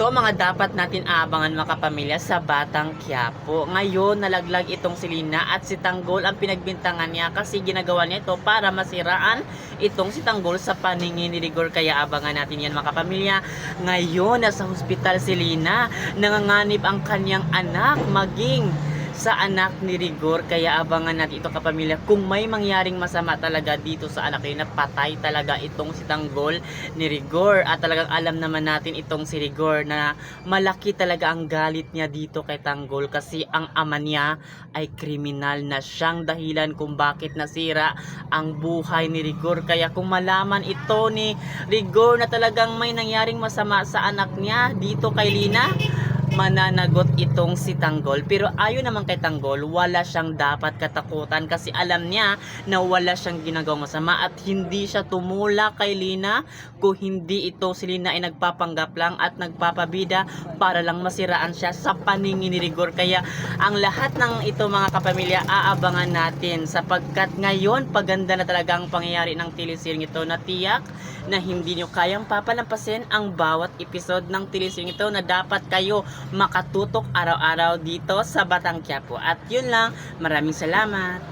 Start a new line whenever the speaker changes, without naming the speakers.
Ito mga dapat natin aabangan mga kapamilya sa Batang Quiapo. Ngayon, nalaglag itong si Lina at si Tanggol ang pinagbintangan niya kasi ginagawa niya ito para masiraan itong si Tanggol sa paningin ni Rigor. Kaya abangan natin yan mga kapamilya. Ngayon, nasa hospital si Lina, nanganganib ang kanyang anak maging sa anak ni Rigor. Kaya abangan natin ito kapamilya kung may mangyaring masama talaga dito sa anak ni, napatay talaga itong si Tanggol ni Rigor. At talagang alam naman natin itong si Rigor na malaki talaga ang galit niya dito kay Tanggol kasi ang ama niya ay kriminal na siyang dahilan kung bakit nasira ang buhay ni Rigor. Kaya kung malaman ito ni Rigor na talagang may nangyaring masama sa anak niya dito kay Lina, mananagot itong si Tanggol. Pero ayon naman kay Tanggol, wala siyang dapat katakutan kasi alam niya na wala siyang ginagawang masama at hindi siya tumula kay Lina kung hindi ito si Lina ay nagpapanggap lang at nagpapabida para lang masiraan siya sa paningin ni Rigor. Kaya ang lahat ng ito mga kapamilya aabangan natin sapagkat ngayon paganda na talaga ang pangyayari ng teleseryeng ito na tiyak na hindi nyo kayang papalampasin ang bawat episode ng teleseryeng ito na dapat kayo makatutok araw-araw dito sa Batang Quiapo. At yun lang, maraming salamat.